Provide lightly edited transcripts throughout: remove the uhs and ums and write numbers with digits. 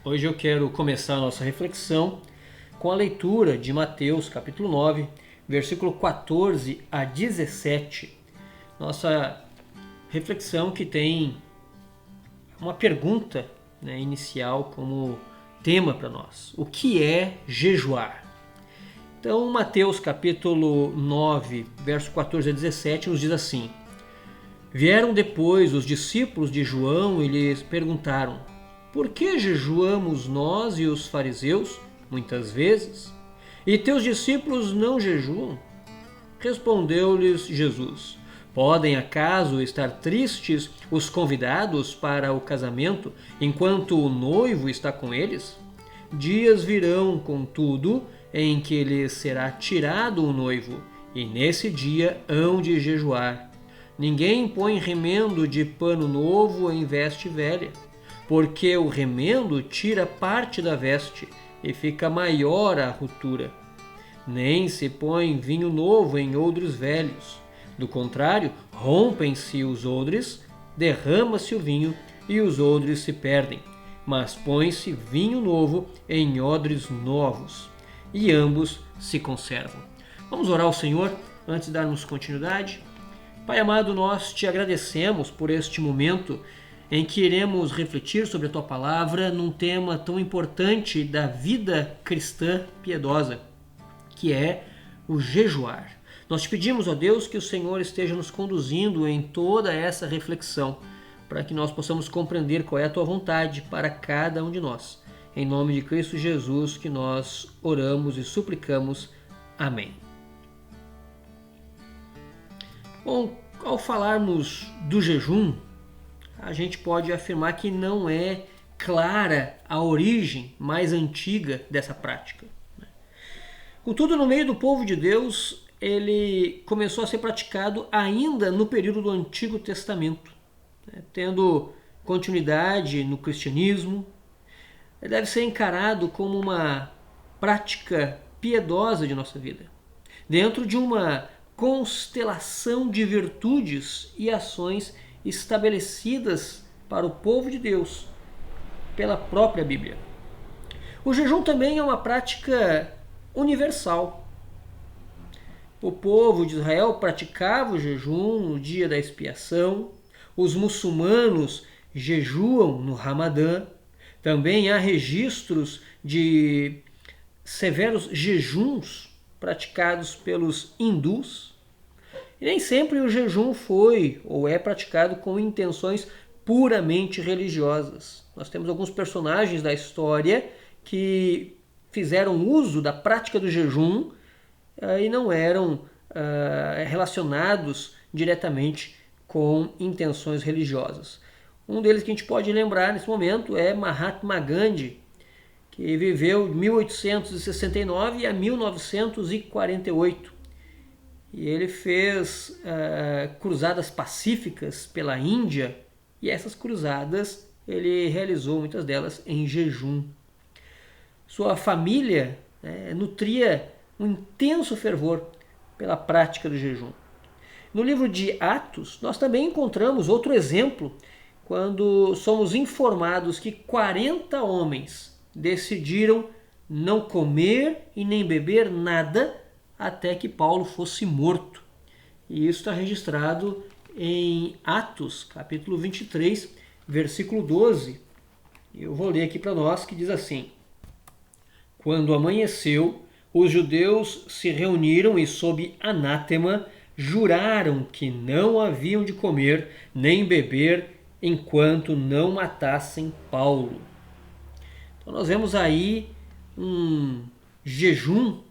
Hoje eu quero começar a nossa reflexão com a leitura de Mateus, capítulo 9, versículo 14 a 17. Nossa reflexão que tem uma pergunta, inicial como tema para nós. O que é jejuar? Então, Mateus, capítulo 9, verso 14 a 17, nos diz assim: Vieram depois os discípulos de João e lhes perguntaram: Por que jejuamos nós e os fariseus muitas vezes, e teus discípulos não jejuam? Respondeu-lhes Jesus: Podem acaso estar tristes os convidados para o casamento enquanto o noivo está com eles? Dias virão, contudo, em que lhes será tirado o noivo, e nesse dia hão de jejuar. Ninguém põe remendo de pano novo em veste velha, porque o remendo tira parte da veste e fica maior a ruptura. Nem se põe vinho novo em odres velhos. Do contrário, rompem-se os odres, derrama-se o vinho e os odres se perdem. Mas põe-se vinho novo em odres novos, e ambos se conservam. Vamos orar ao Senhor antes de darmos continuidade? Pai amado, nós te agradecemos por este momento em que iremos refletir sobre a Tua Palavra num tema tão importante da vida cristã piedosa, que é o jejuar. Nós te pedimos, ó Deus, que o Senhor esteja nos conduzindo em toda essa reflexão, para que nós possamos compreender qual é a Tua vontade para cada um de nós. Em nome de Cristo Jesus que nós oramos e suplicamos. Amém. Bom, ao falarmos do jejum, a gente pode afirmar que não é clara a origem mais antiga dessa prática. Contudo, no meio do povo de Deus, ele começou a ser praticado ainda no período do Antigo Testamento, tendo continuidade no cristianismo. Ele deve ser encarado como uma prática piedosa de nossa vida, dentro de uma constelação de virtudes e ações estabelecidas para o povo de Deus pela própria Bíblia. O jejum também é uma prática universal. O povo de Israel praticava o jejum no dia da expiação, os muçulmanos jejuam no Ramadã, também há registros de severos jejuns praticados pelos hindus. E nem sempre o jejum foi ou é praticado com intenções puramente religiosas. Nós temos alguns personagens da história que fizeram uso da prática do jejum e não eram relacionados diretamente com intenções religiosas. Um deles que a gente pode lembrar nesse momento é Mahatma Gandhi, que viveu de 1869 a 1948. E ele fez cruzadas pacíficas pela Índia, e essas cruzadas ele realizou muitas delas em jejum. Sua família nutria um intenso fervor pela prática do jejum. No livro de Atos, nós também encontramos outro exemplo, quando somos informados que 40 homens decidiram não comer e nem beber nada até que Paulo fosse morto. E isso está registrado em Atos, capítulo 23, versículo 12. Eu vou ler aqui para nós, que diz assim: Quando amanheceu, os judeus se reuniram e, sob anátema, juraram que não haviam de comer nem beber enquanto não matassem Paulo. Então nós vemos aí um jejum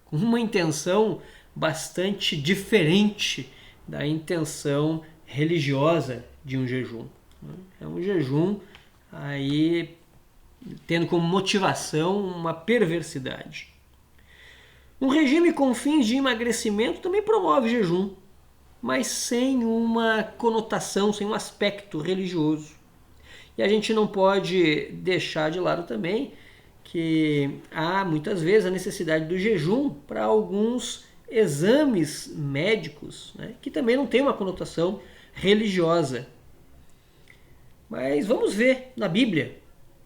com uma intenção bastante diferente da intenção religiosa de um jejum. É um jejum aí tendo como motivação uma perversidade. Um regime com fins de emagrecimento também promove jejum, mas sem uma conotação, sem um aspecto religioso. E a gente não pode deixar de lado também que há muitas vezes a necessidade do jejum para alguns exames médicos, que também não tem uma conotação religiosa. Mas vamos ver na Bíblia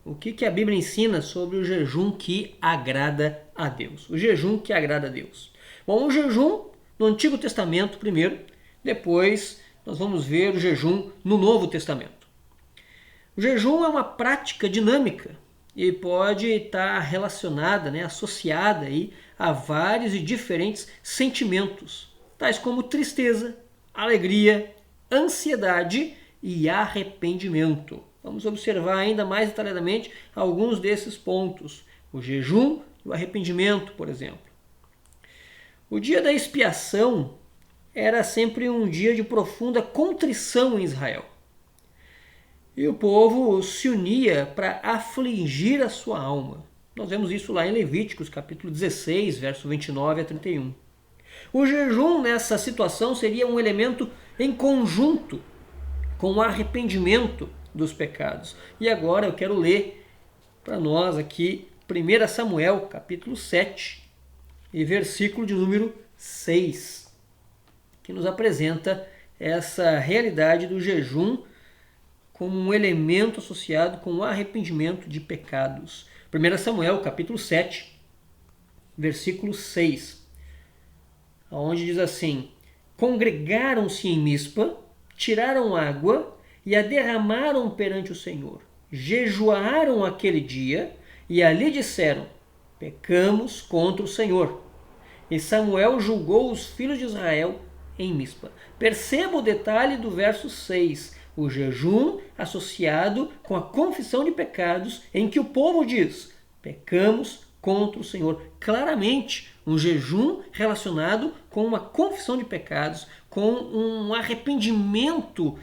O que a Bíblia ensina sobre o jejum que agrada a Deus? O jejum que agrada a Deus. Bom, o jejum no Antigo Testamento primeiro, depois nós vamos ver o jejum no Novo Testamento. O jejum é uma prática dinâmica e pode estar relacionada, associada aí a vários e diferentes sentimentos, tais como tristeza, alegria, ansiedade e arrependimento. Vamos observar ainda mais detalhadamente alguns desses pontos. O jejum e o arrependimento, por exemplo. O dia da expiação era sempre um dia de profunda contrição em Israel. E o povo se unia para afligir a sua alma. Nós vemos isso lá em Levíticos, capítulo 16, verso 29 a 31. O jejum nessa situação seria um elemento em conjunto com o arrependimento dos pecados. E agora eu quero ler para nós aqui 1 Samuel, capítulo 7, e versículo de número 6, que nos apresenta essa realidade do jejum como um elemento associado com o arrependimento de pecados. 1 Samuel, capítulo 7, versículo 6, onde diz assim: congregaram-se em Mispa, tiraram água e a derramaram perante o Senhor. Jejuaram aquele dia e ali disseram: pecamos contra o Senhor. E Samuel julgou os filhos de Israel em Mispa. Perceba o detalhe do verso 6, o jejum associado com a confissão de pecados, em que o povo diz: pecamos contra o Senhor. Claramente, um jejum relacionado com uma confissão de pecados, com um arrependimento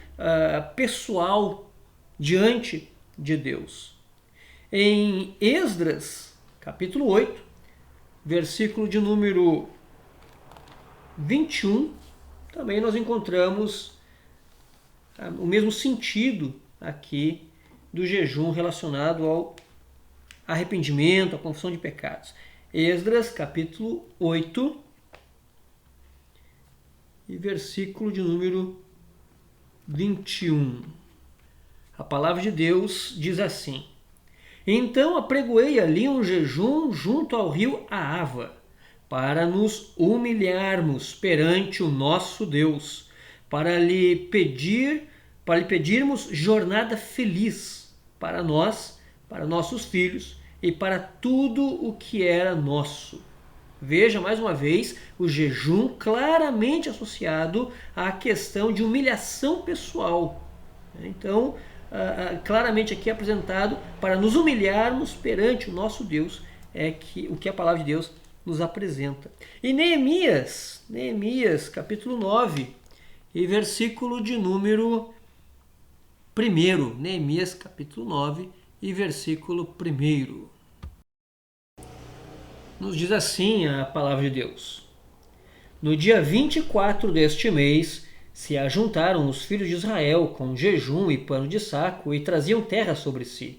pessoal diante de Deus. Em Esdras, capítulo 8, versículo de número 21, também nós encontramos o mesmo sentido aqui do jejum relacionado ao arrependimento, à confissão de pecados. Esdras, capítulo 8, e versículo de número 21. A palavra de Deus diz assim: então apregoei ali um jejum junto ao rio Ahava, para nos humilharmos perante o nosso Deus, para lhe pedirmos jornada feliz para nós, para nossos filhos e para tudo o que era nosso. Veja mais uma vez o jejum claramente associado à questão de humilhação pessoal. Então, claramente aqui apresentado para nos humilharmos perante o nosso Deus, o que a palavra de Deus nos apresenta. E Neemias, capítulo 9, e versículo de número 1. Neemias, capítulo 9, e versículo 1. Nos diz assim a palavra de Deus: no dia 24 deste mês se ajuntaram os filhos de Israel com jejum e pano de saco e traziam terra sobre si.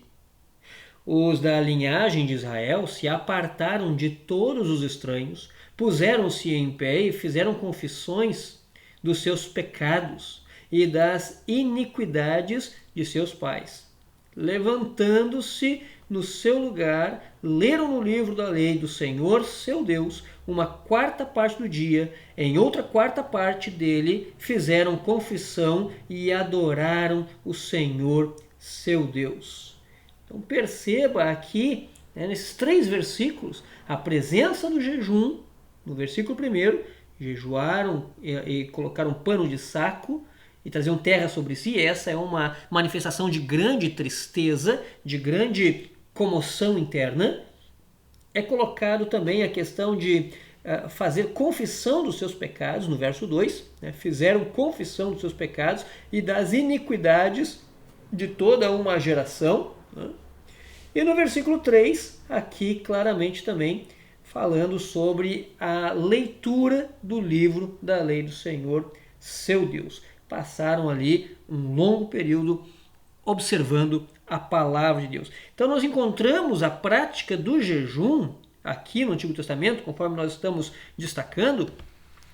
Os da linhagem de Israel se apartaram de todos os estranhos, puseram-se em pé e fizeram confissões dos seus pecados e das iniquidades de seus pais. Levantando-se no seu lugar, leram no livro da lei do Senhor, seu Deus, uma quarta parte do dia. Em outra quarta parte dele, fizeram confissão e adoraram o Senhor, seu Deus. Então perceba aqui, nesses 3 versículos, a presença do jejum. No versículo 1, jejuaram e colocaram pano de saco e traziam terra sobre si. Essa é uma manifestação de grande tristeza, de grande comoção interna. É colocado também a questão de fazer confissão dos seus pecados, no verso 2, fizeram confissão dos seus pecados e das iniquidades de toda uma geração. E no versículo 3, aqui claramente também falando sobre a leitura do livro da lei do Senhor, seu Deus. Passaram ali um longo período observando a palavra de Deus. Então nós encontramos a prática do jejum aqui no Antigo Testamento, conforme nós estamos destacando,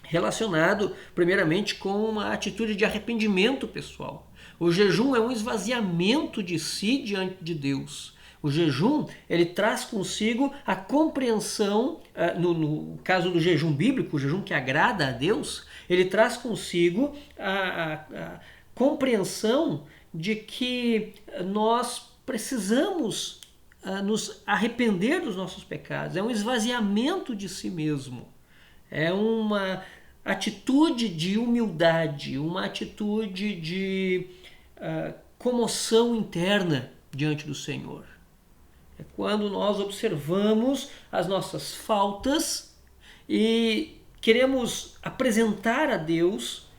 relacionado primeiramente com uma atitude de arrependimento pessoal. O jejum é um esvaziamento de si diante de Deus. O jejum, ele traz consigo a compreensão, no caso do jejum bíblico, o jejum que agrada a Deus, ele traz consigo a compreensão de que nós precisamos nos arrepender dos nossos pecados. É um esvaziamento de si mesmo. É uma atitude de humildade, uma atitude de comoção interna diante do Senhor. É quando nós observamos as nossas faltas e queremos apresentar a Deus,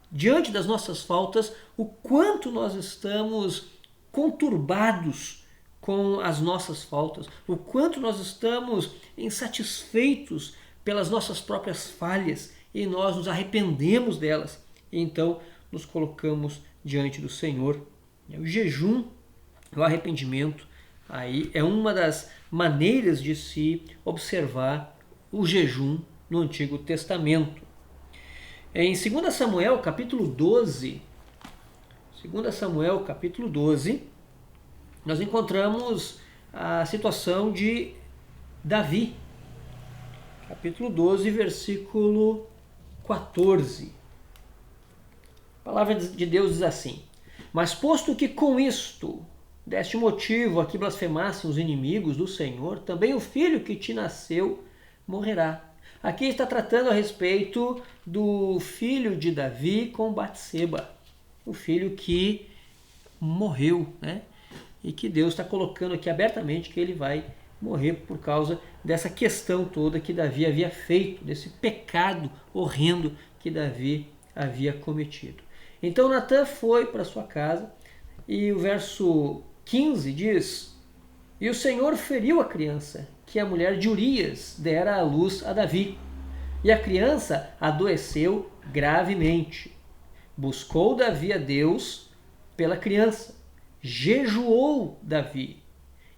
diante das nossas faltas, o quanto nós estamos conturbados com as nossas faltas, o quanto nós estamos insatisfeitos pelas nossas próprias falhas e nós nos arrependemos delas e então nos colocamos diante do Senhor. O jejum, o arrependimento, aí é uma das maneiras de se observar o jejum no Antigo Testamento. Em 2 Samuel, capítulo 12, 2 Samuel, capítulo 12, nós encontramos a situação de Davi. Capítulo 12, versículo 14. A palavra de Deus diz assim: Mas posto que com isto deste motivo a que blasfemassem os inimigos do Senhor, também o filho que te nasceu morrerá. Aqui está tratando a respeito do filho de Davi com Batseba, o filho que morreu, né? E que Deus está colocando aqui abertamente que ele vai morrer por causa dessa questão toda que Davi havia feito, desse pecado horrendo que Davi havia cometido. Então Natã foi para sua casa e o verso 15 diz: E o Senhor feriu a criança, que a mulher de Urias dera à luz a Davi. E a criança adoeceu gravemente. Buscou Davi a Deus pela criança. Jejuou Davi.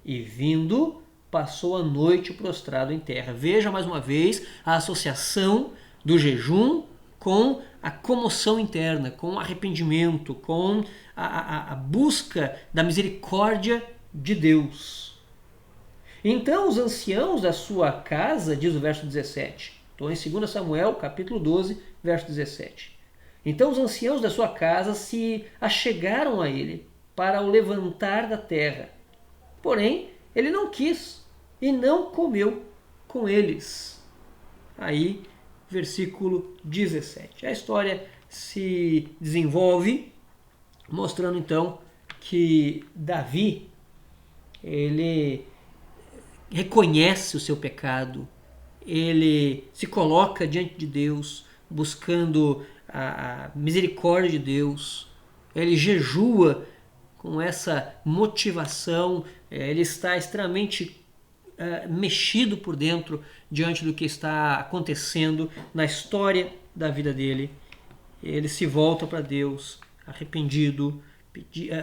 E vindo, passou a noite prostrado em terra. Veja mais uma vez a associação do jejum com a comoção interna, com o arrependimento, com a busca da misericórdia de Deus. Então os anciãos da sua casa, diz o verso 17, estou em 2 Samuel, capítulo 12, verso 17. Então os anciãos da sua casa se achegaram a ele para o levantar da terra. Porém, ele não quis e não comeu com eles. Aí, versículo 17. A história se desenvolve mostrando então que Davi, ele reconhece o seu pecado, ele se coloca diante de Deus, buscando a misericórdia de Deus, ele jejua com essa motivação, ele está extremamente mexido por dentro diante do que está acontecendo na história da vida dele. Ele se volta para Deus arrependido,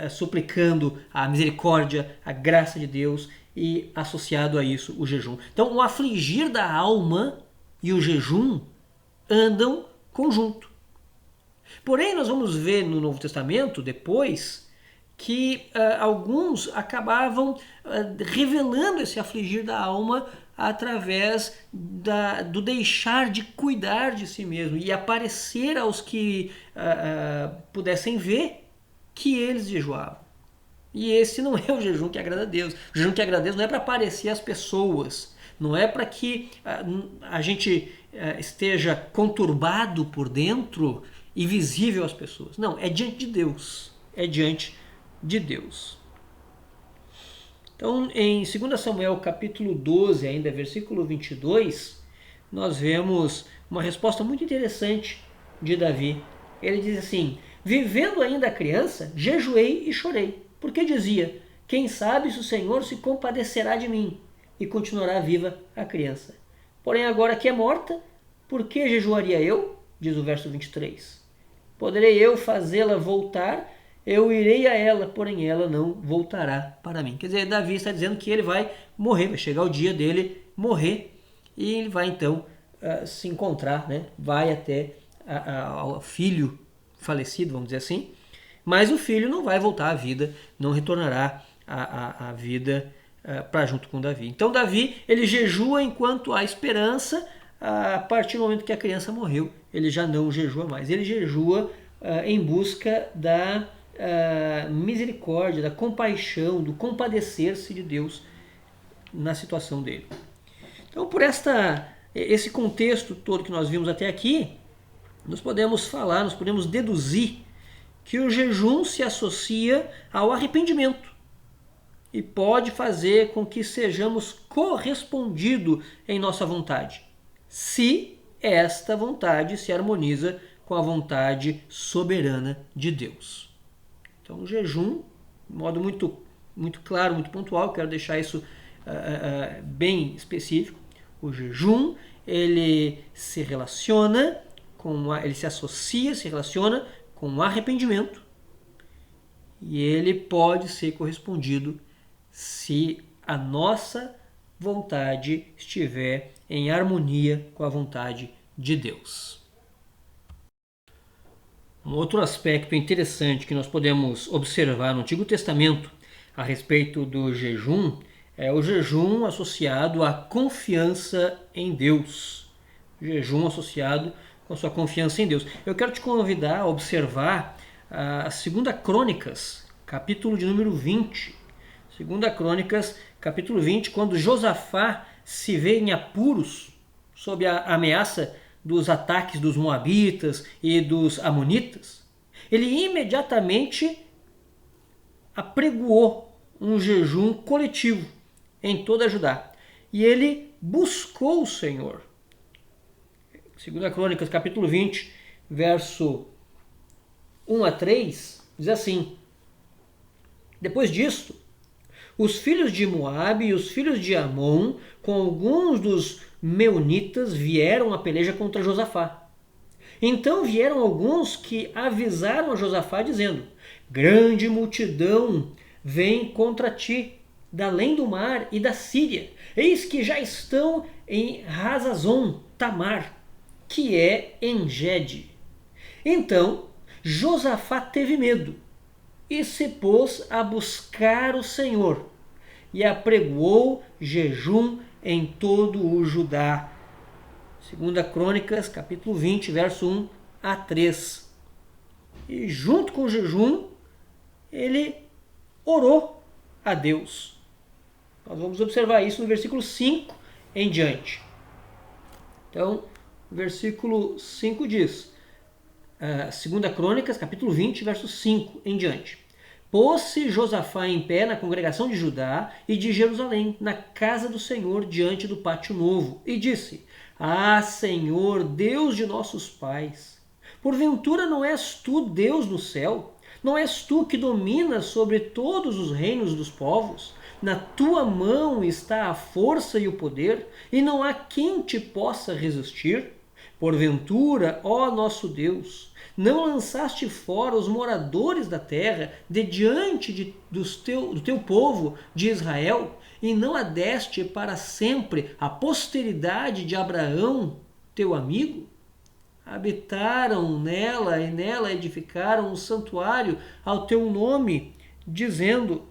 suplicando a misericórdia, a graça de Deus e associado a isso o jejum. Então o afligir da alma e o jejum andam conjunto. Porém nós vamos ver no Novo Testamento depois que alguns acabavam revelando esse afligir da alma através do deixar de cuidar de si mesmo e aparecer aos que pudessem ver que eles jejuavam. E esse não é o jejum que agrada a Deus. O jejum que agrada a Deus não é para aparecer às pessoas, não é para que a gente esteja conturbado por dentro e visível às pessoas. Não, é diante de Deus. É diante de Deus. Então, em 2 Samuel capítulo 12, ainda versículo 22, nós vemos uma resposta muito interessante de Davi. Ele diz assim: Vivendo ainda a criança, jejuei e chorei, porque dizia: Quem sabe se o Senhor se compadecerá de mim e continuará viva a criança. Porém agora que é morta, por que jejuaria eu? Diz o verso 23. Poderei eu fazê-la voltar? Eu irei a ela, porém ela não voltará para mim. Quer dizer, Davi está dizendo que ele vai morrer, vai chegar o dia dele morrer e ele vai então se encontrar, né? Vai até ao filho falecido, vamos dizer assim, mas o filho não vai voltar à vida, não retornará a vida para junto com Davi. Então Davi, ele jejua enquanto há esperança. A partir do momento que a criança morreu, ele já não jejua mais. Ele jejua em busca da misericórdia, da compaixão, do compadecer-se de Deus na situação dele. Então, por esse contexto todo que nós vimos até aqui, nós podemos deduzir que o jejum se associa ao arrependimento e pode fazer com que sejamos correspondidos em nossa vontade, se esta vontade se harmoniza com a vontade soberana de Deus. Então, o jejum, de modo muito claro, muito pontual, quero deixar isso bem específico. O jejum, ele se relaciona ele se associa, se relaciona com o arrependimento, e ele pode ser correspondido se a nossa vontade estiver em harmonia com a vontade de Deus. Um outro aspecto interessante que nós podemos observar no Antigo Testamento a respeito do jejum é o jejum associado à confiança em Deus. O jejum associado com a sua confiança em Deus. Eu quero te convidar a observar a 2 Crônicas, capítulo de número 20. 2 Crônicas, capítulo 20, quando Josafá se vê em apuros sob a ameaça dos ataques dos moabitas e dos amonitas, ele imediatamente apregoou um jejum coletivo em toda Judá. E ele buscou o Senhor. 2 Crônicas, capítulo 20, verso 1 a 3, diz assim: Depois disto, os filhos de Moabe e os filhos de Amon, com alguns dos meunitas, vieram à peleja contra Josafá. Então vieram alguns que avisaram a Josafá, dizendo: Grande multidão vem contra ti, da além do mar e da Síria. Eis que já estão em Hazazon Tamar, que é En-Gede. Então Josafá teve medo e se pôs a buscar o Senhor e apregoou jejum em todo o Judá. 2 Crônicas, capítulo 20, verso 1 a 3. E junto com o jejum, ele orou a Deus. Nós vamos observar isso no versículo 5 em diante. Então, o versículo 5 diz, 2 Crônicas, capítulo 20, verso 5 em diante. Pôs-se Josafá em pé na congregação de Judá e de Jerusalém, na casa do Senhor, diante do pátio novo, e disse: Ah, Senhor, Deus de nossos pais, porventura não és tu Deus no céu? Não és tu que dominas sobre todos os reinos dos povos? Na tua mão está a força e o poder, e não há quem te possa resistir? Porventura, ó nosso Deus, não lançaste fora os moradores da terra de diante do teu povo de Israel, e não a deste para sempre a posteridade de Abraão, teu amigo? Habitaram nela e nela edificaram um santuário ao teu nome, dizendo: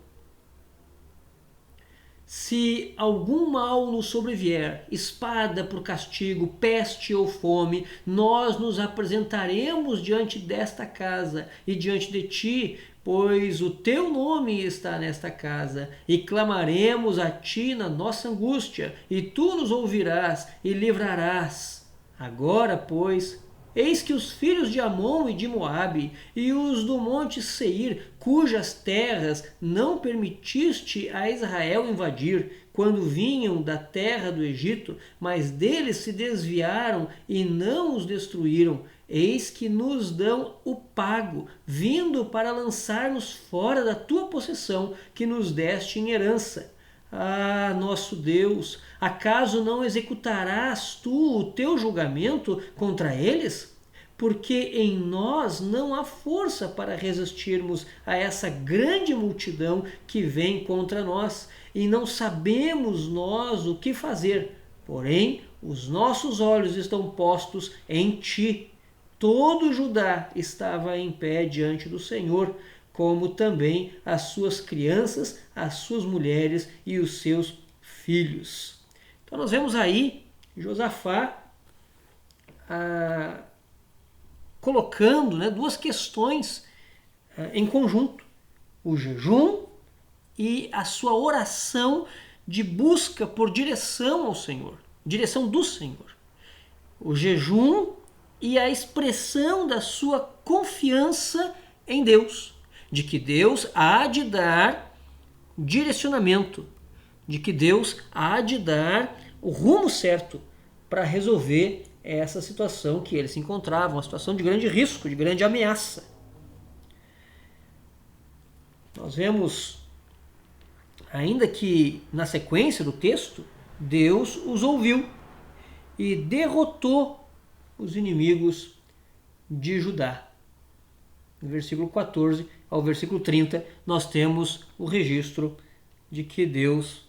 Se algum mal nos sobrevier, espada por castigo, peste ou fome, nós nos apresentaremos diante desta casa e diante de ti, pois o teu nome está nesta casa, e clamaremos a ti na nossa angústia, e tu nos ouvirás e livrarás. Agora, pois, eis que os filhos de Amon e de Moabe e os do monte Seir, cujas terras não permitiste a Israel invadir, quando vinham da terra do Egito, mas deles se desviaram e não os destruíram, eis que nos dão o pago, vindo para lançar-nos fora da tua possessão, que nos deste em herança. Ah, nosso Deus, acaso não executarás tu o teu julgamento contra eles? Porque em nós não há força para resistirmos a essa grande multidão que vem contra nós, e não sabemos nós o que fazer. Porém, os nossos olhos estão postos em ti. Todo Judá estava em pé diante do Senhor, como também as suas crianças, as suas mulheres e os seus filhos. Então nós vemos aí Josafá colocando, né, duas questões em conjunto: o jejum e a sua oração de busca por direção ao Senhor, direção do Senhor. O jejum e a expressão da sua confiança em Deus, de que Deus há de dar direcionamento, de que Deus há de dar o rumo certo para resolver essa situação que ele se encontrava, uma situação de grande risco, de grande ameaça. Nós vemos, ainda que na sequência do texto, Deus os ouviu e derrotou os inimigos de Judá. No versículo 14 ao versículo 30, nós temos o registro de que Deus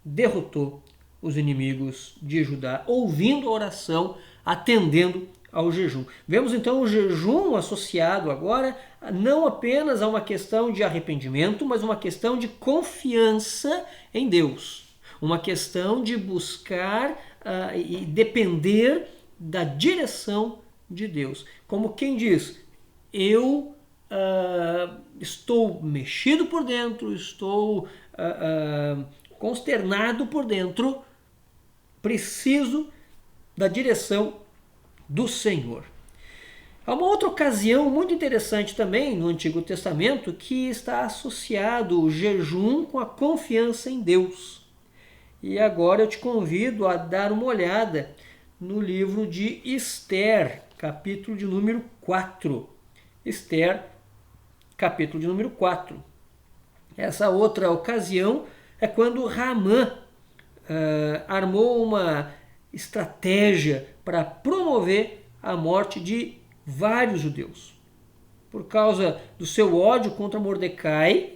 derrotou os inimigos de Judá, ouvindo a oração, atendendo ao jejum. Vemos então o jejum associado agora não apenas a uma questão de arrependimento, mas uma questão de confiança em Deus. Uma questão de buscar e depender da direção de Deus. Como quem diz, eu estou mexido por dentro, estou consternado por dentro, preciso da direção do Senhor. Há uma outra ocasião muito interessante também no Antigo Testamento que está associado o jejum com a confiança em Deus. E agora eu te convido a dar uma olhada no livro de Esther, capítulo de número 4. Esther, capítulo de número 4. Essa outra ocasião é quando Ramã armou uma estratégia para promover a morte de vários judeus. Por causa do seu ódio contra Mordecai,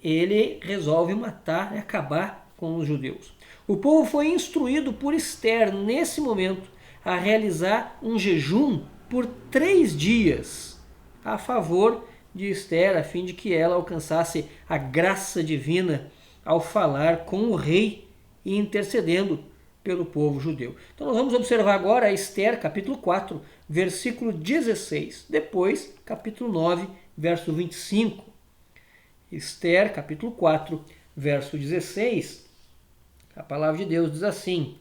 ele resolve matar e acabar com os judeus. O povo foi instruído por Esther, nesse momento, a realizar um jejum por 3 dias a favor de Esther, a fim de que ela alcançasse a graça divina ao falar com o rei e intercedendo pelo povo judeu. Então nós vamos observar agora Esther, capítulo 4, versículo 16. Depois, capítulo 9, verso 25. Esther, capítulo 4, verso 16. A palavra de Deus diz assim: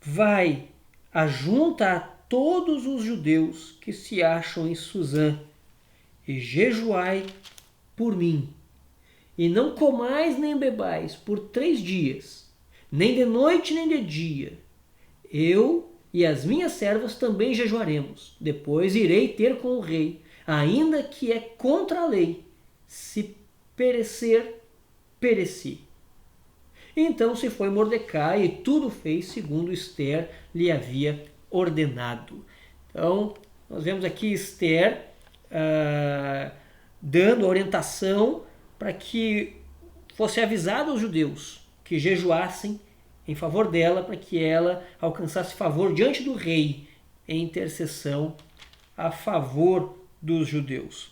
vai, ajunta a todos os judeus que se acham em Suzã e jejuai por mim. E não comais nem bebais por 3 dias, nem de noite nem de dia. Eu e as minhas servas também jejuaremos. Depois irei ter com o rei, ainda que é contra a lei. Se perecer, pereci. Então se foi Mordecai e tudo fez segundo Esther lhe havia ordenado. Então, nós vemos aqui Esther dando orientação para que fosse avisado aos judeus que jejuassem em favor dela, para que ela alcançasse favor diante do rei em intercessão a favor dos judeus.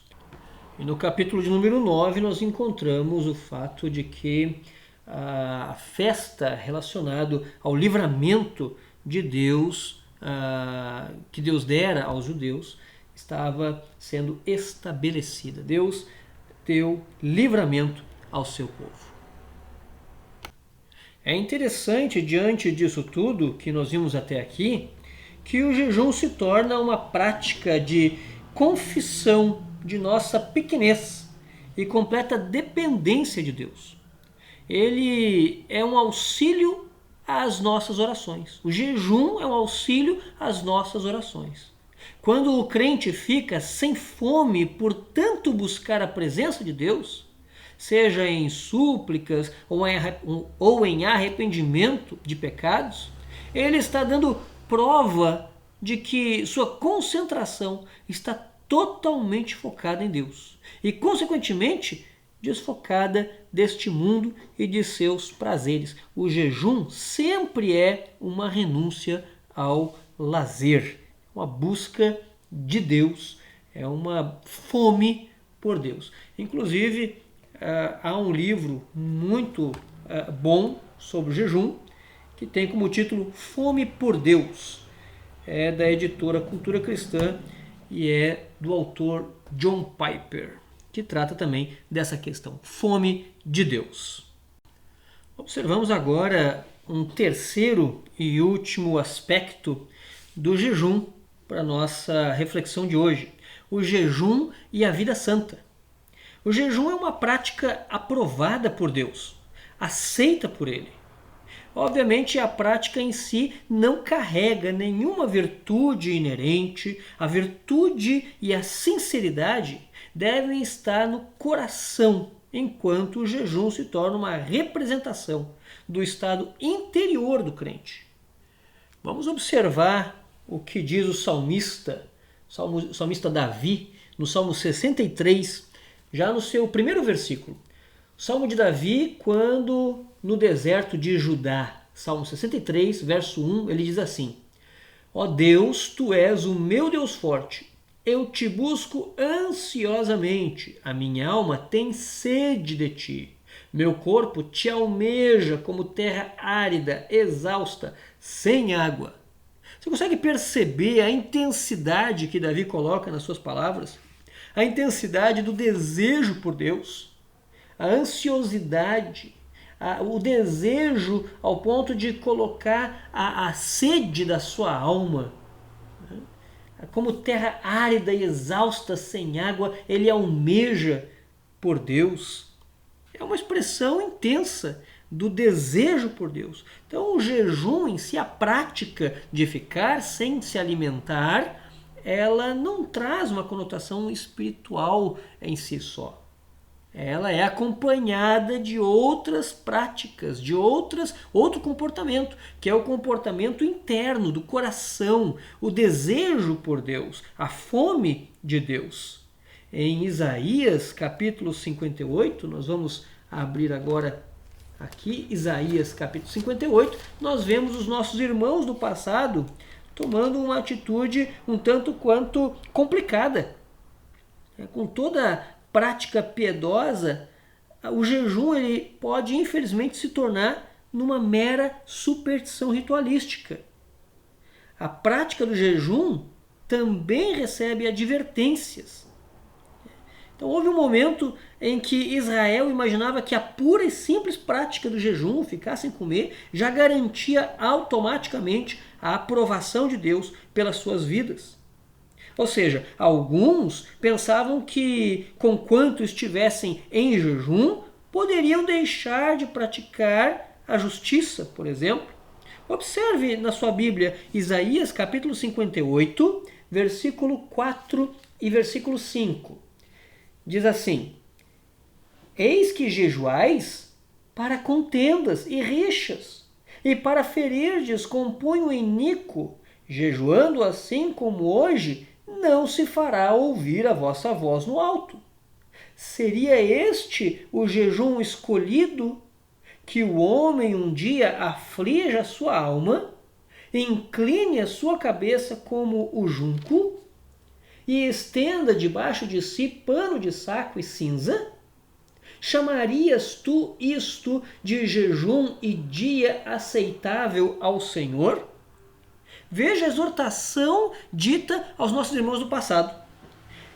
E no capítulo de número 9 nós encontramos o fato de que a festa relacionada ao livramento de Deus, que Deus dera aos judeus, estava sendo estabelecida. Deus deu livramento ao seu povo. É interessante, diante disso tudo que nós vimos até aqui, que o jejum se torna uma prática de confissão de nossa pequenez e completa dependência de Deus. Ele é um auxílio às nossas orações. O jejum é um auxílio às nossas orações. Quando o crente fica sem fome por tanto buscar a presença de Deus, seja em súplicas ou em arrependimento de pecados, ele está dando prova de que sua concentração está totalmente focada em Deus e, consequentemente, desfocada deste mundo e de seus prazeres. O jejum sempre é uma renúncia ao lazer, uma busca de Deus, é uma fome por Deus. Inclusive, há um livro muito bom sobre o jejum, que tem como título Fome por Deus. É da editora Cultura Cristã e é do autor John Piper, que trata também dessa questão, fome de Deus. Observamos agora um terceiro e último aspecto do jejum para a nossa reflexão de hoje, o jejum e a vida santa. O jejum é uma prática aprovada por Deus, aceita por Ele. Obviamente, a prática em si não carrega nenhuma virtude inerente. A virtude e a sinceridade devem estar no coração, enquanto o jejum se torna uma representação do estado interior do crente. Vamos observar o que diz o salmista Davi, no Salmo 63, já no seu primeiro versículo. O Salmo de Davi, quando no deserto de Judá, Salmo 63, verso 1, ele diz assim: Ó Deus, Tu és o meu Deus forte, eu te busco ansiosamente, a minha alma tem sede de Ti. Meu corpo te almeja como terra árida, exausta, sem água. Você consegue perceber a intensidade que Davi coloca nas suas palavras? A intensidade do desejo por Deus, a ansiosidade, o desejo ao ponto de colocar a sede da sua alma. Como terra árida e exausta, sem água, ele almeja por Deus. É uma expressão intensa do desejo por Deus. Então, o jejum em si, a prática de ficar sem se alimentar, ela não traz uma conotação espiritual em si só. Ela é acompanhada de outras práticas, de outro comportamento, que é o comportamento interno do coração, o desejo por Deus, a fome de Deus. Em Isaías capítulo 58, nós vamos abrir agora aqui, Isaías capítulo 58, nós vemos os nossos irmãos do passado tomando uma atitude um tanto quanto complicada. Com toda prática piedosa, o jejum ele pode infelizmente se tornar numa mera superstição ritualística. A prática do jejum também recebe advertências. Então houve um momento em que Israel imaginava que a pura e simples prática do jejum, ficar sem comer, já garantia automaticamente a aprovação de Deus pelas suas vidas. Ou seja, alguns pensavam que, conquanto estivessem em jejum, poderiam deixar de praticar a justiça, por exemplo. Observe na sua Bíblia Isaías capítulo 58, versículo 4 e versículo 5. Diz assim: Eis que jejuais para contendas e rixas, e para ferirdes com punho iníquo, jejuando assim como hoje, não se fará ouvir a vossa voz no alto. Seria este o jejum escolhido, que o homem um dia aflige a sua alma, incline a sua cabeça como o junco, e estenda debaixo de si pano de saco e cinza? Chamarias tu isto de jejum e dia aceitável ao Senhor? Veja a exortação dita aos nossos irmãos do passado.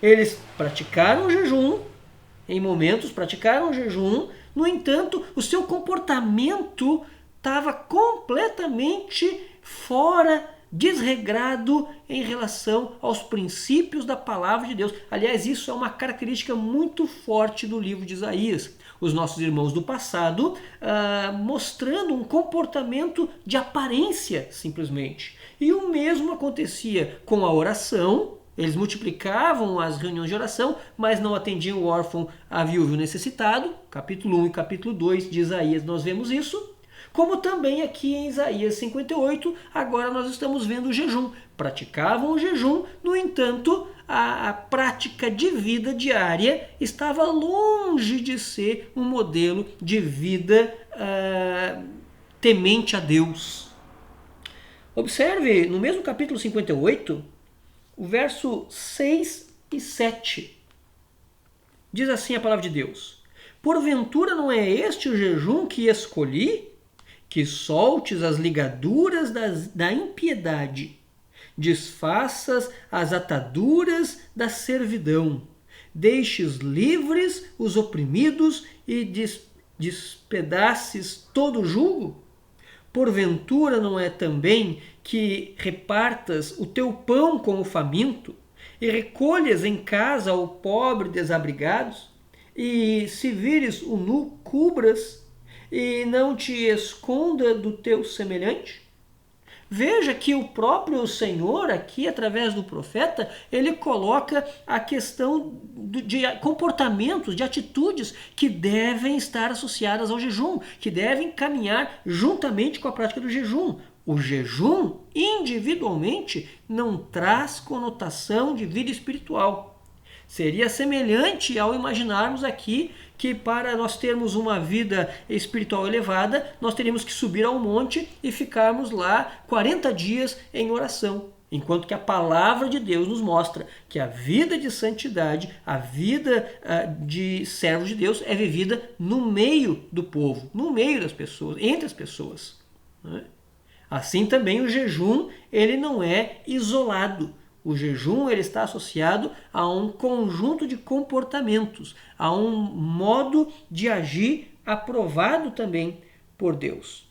Eles praticaram o jejum, em momentos praticaram o jejum, no entanto, o seu comportamento estava completamente fora, desregrado em relação aos princípios da palavra de Deus. Aliás, isso é uma característica muito forte do livro de Isaías. Os nossos irmãos do passado mostrando um comportamento de aparência, simplesmente. E o mesmo acontecia com a oração. Eles multiplicavam as reuniões de oração, mas não atendiam o órfão, a viúva e o necessitado. Capítulo 1 e capítulo 2 de Isaías nós vemos isso. Como também aqui em Isaías 58, agora nós estamos vendo o jejum. Praticavam o jejum, no entanto, a prática de vida diária estava longe de ser um modelo de vida temente a Deus. Observe, no mesmo capítulo 58, o verso 6 e 7. Diz assim a palavra de Deus: porventura não é este o jejum que escolhi? Que soltes as ligaduras da impiedade, desfaças as ataduras da servidão, deixes livres os oprimidos e despedaces todo o jugo? Porventura não é também que repartas o teu pão com o faminto e recolhas em casa o pobre desabrigados? E se vires o nu, cubras e não te esconda do teu semelhante? Veja que o próprio Senhor, aqui através do profeta, ele coloca a questão de comportamentos, de atitudes que devem estar associadas ao jejum, que devem caminhar juntamente com a prática do jejum. O jejum, individualmente, não traz conotação de vida espiritual. Seria semelhante ao imaginarmos aqui que para nós termos uma vida espiritual elevada, nós teríamos que subir ao monte e ficarmos lá 40 dias em oração. Enquanto que a palavra de Deus nos mostra que a vida de santidade, a vida de servos de Deus é vivida no meio do povo, no meio das pessoas, entre as pessoas. Assim também o jejum, ele não é isolado. O jejum ele está associado a um conjunto de comportamentos, a um modo de agir aprovado também por Deus.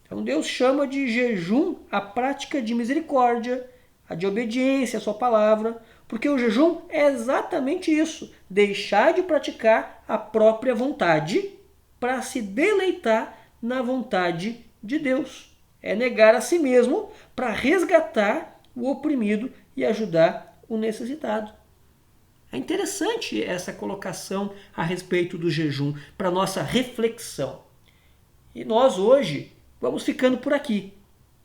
Então Deus chama de jejum a prática de misericórdia, a de obediência à sua palavra, porque o jejum é exatamente isso, deixar de praticar a própria vontade para se deleitar na vontade de Deus. É negar a si mesmo para resgatar o oprimido e ajudar o necessitado. É interessante essa colocação a respeito do jejum para nossa reflexão. E nós hoje vamos ficando por aqui.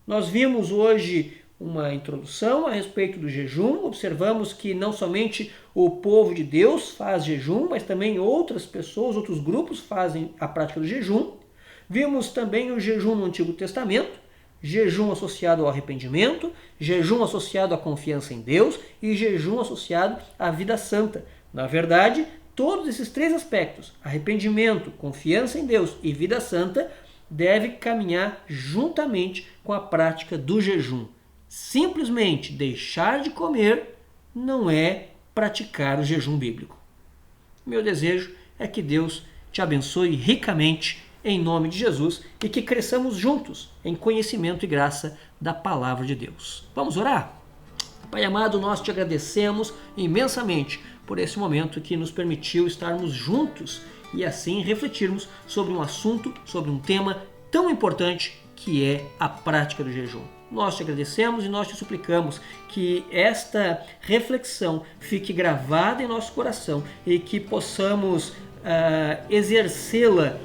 Nós vimos hoje uma introdução a respeito do jejum, observamos que não somente o povo de Deus faz jejum, mas também outras pessoas, outros grupos fazem a prática do jejum. Vimos também o jejum no Antigo Testamento, jejum associado ao arrependimento, jejum associado à confiança em Deus e jejum associado à vida santa. Na verdade, todos esses três aspectos, arrependimento, confiança em Deus e vida santa, devem caminhar juntamente com a prática do jejum. Simplesmente deixar de comer não é praticar o jejum bíblico. Meu desejo é que Deus te abençoe ricamente em nome de Jesus e que cresçamos juntos em conhecimento e graça da palavra de Deus. Vamos orar? Pai amado, nós te agradecemos imensamente por esse momento que nos permitiu estarmos juntos e assim refletirmos sobre um assunto, sobre um tema tão importante que é a prática do jejum. Nós te agradecemos e nós te suplicamos que esta reflexão fique gravada em nosso coração e que possamos exercê-la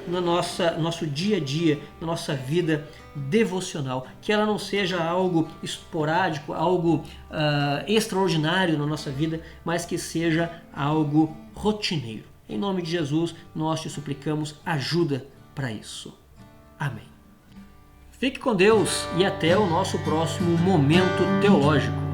no nosso dia a dia, na nossa vida devocional, que ela não seja algo esporádico, algo extraordinário na nossa vida, mas que seja algo rotineiro. Em nome de Jesus, nós te suplicamos ajuda para isso. Amém. Fique com Deus e até o nosso próximo Momento Teológico.